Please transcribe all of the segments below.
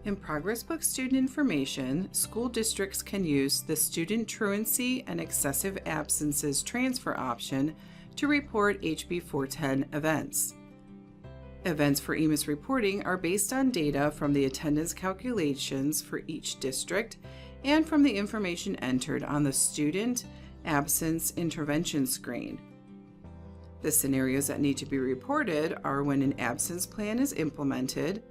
In ProgressBook Student Information, school districts can use the Student Truancy and Excessive Absences Transfer option to report HB 410 events. Events for EMIS reporting are based on data from the attendance calculations for each district and from the information entered on the Student Absence Intervention screen. The scenarios that need to be reported are when an absence plan is implemented,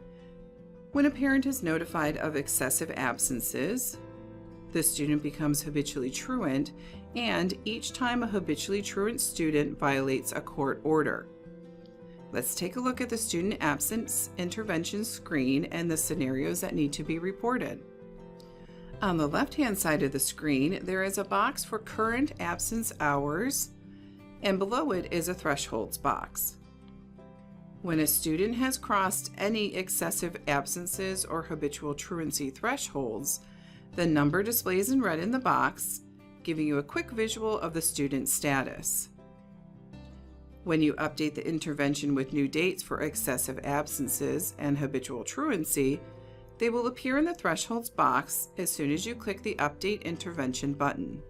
when a parent is notified of excessive absences, the student becomes habitually truant, and each time a habitually truant student violates a court order. Let's take a look at the Student Absence Intervention screen and the scenarios that need to be reported. On the left-hand side of the screen, there is a box for current absence hours, and below it is a thresholds box. When a student has crossed any excessive absences or habitual truancy thresholds, the number displays in red in the box, giving you a quick visual of the student's status. When you update the intervention with new dates for excessive absences and habitual truancy, they will appear in the thresholds box as soon as you click the Update Intervention button.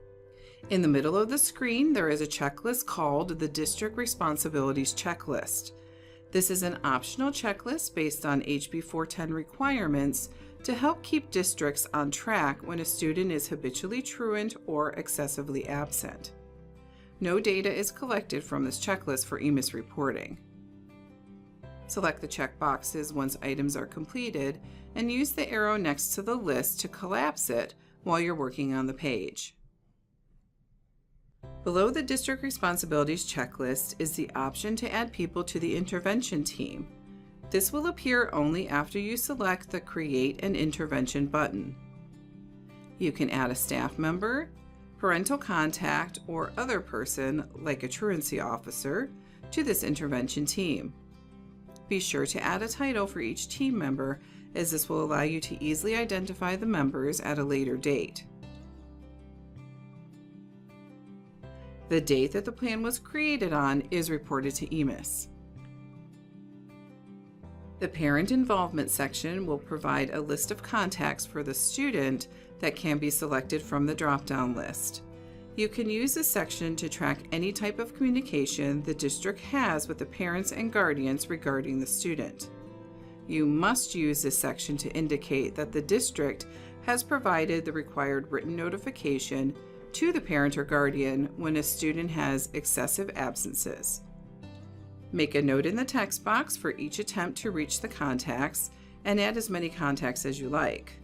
In the middle of the screen, there is a checklist called the District Responsibilities Checklist. This is an optional checklist based on HB 410 requirements to help keep districts on track when a student is habitually truant or excessively absent. No data is collected from this checklist for EMIS reporting. Select the check boxes once items are completed and use the arrow next to the list to collapse it while you're working on the page. Below the District Responsibilities checklist is the option to add people to the intervention team. This will appear only after you select the Create an Intervention button. You can add a staff member, parental contact, or other person, like a truancy officer, to this intervention team. Be sure to add a title for each team member, as this will allow you to easily identify the members at a later date. The date that the plan was created on is reported to EMIS. The Parent Involvement section will provide a list of contacts for the student that can be selected from the drop-down list. You can use this section to track any type of communication the district has with the parents and guardians regarding the student. You must use this section to indicate that the district has provided the required written notification to the parent or guardian when a student has excessive absences. Make a note in the text box for each attempt to reach the contacts and add as many contacts as you like.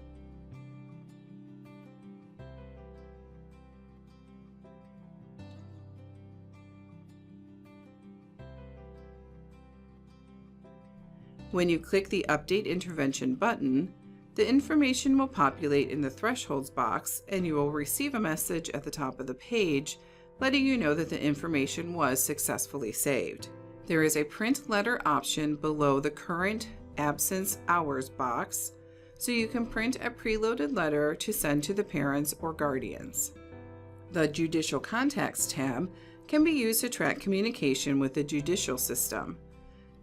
When you click the Update Intervention button, the information will populate in the thresholds box and you will receive a message at the top of the page letting you know that the information was successfully saved. There is a print letter option below the Current Absence Hours box, so you can print a preloaded letter to send to the parents or guardians. The Judicial Contacts tab can be used to track communication with the judicial system.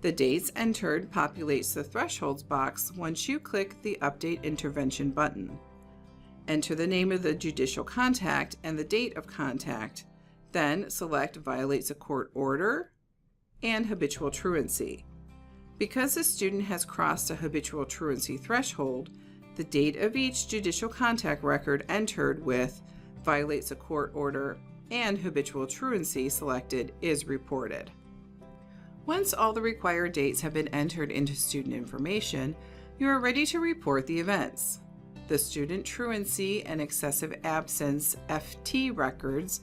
The dates entered populates the thresholds box once you click the Update Intervention button. Enter the name of the judicial contact and the date of contact, then select Violates a Court Order and Habitual Truancy. Because the student has crossed a habitual truancy threshold, the date of each judicial contact record entered with Violates a Court Order and Habitual Truancy selected is reported. Once all the required dates have been entered into student information, you are ready to report the events. The Student Truancy and Excessive Absence FT records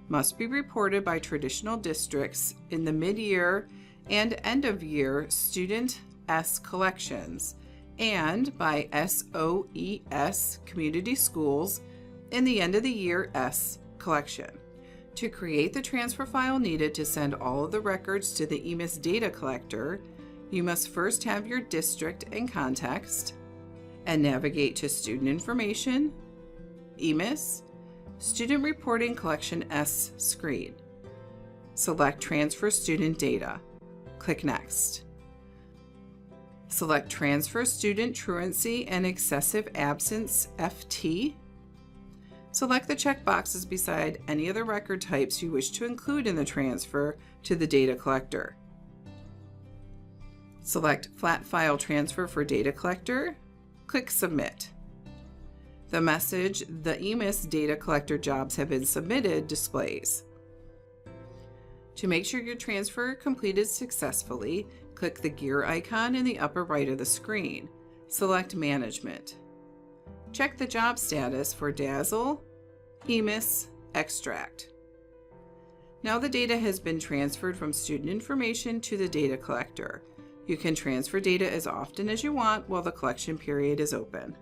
must be reported by traditional districts in the mid-year and end-of-year Student S collections and by SOES community schools in the end-of-the-year S collection. To create the transfer file needed to send all of the records to the EMIS data collector, you must first have your district and context, and navigate to Student Information, EMIS, Student Reporting Collection S screen. Select Transfer Student Data. Click Next. Select Transfer Student Truancy and Excessive Absence FT. Select the checkboxes beside any of the record types you wish to include in the transfer to the data collector. Select Flat File Transfer for Data Collector. Click Submit. The message, "The EMIS data collector jobs have been submitted," displays. To make sure your transfer completed successfully, click the gear icon in the upper right of the screen. Select Management. Check the job status for Dazzle, EMIS, Extract. Now the data has been transferred from student information to the data collector. You can transfer data as often as you want while the collection period is open.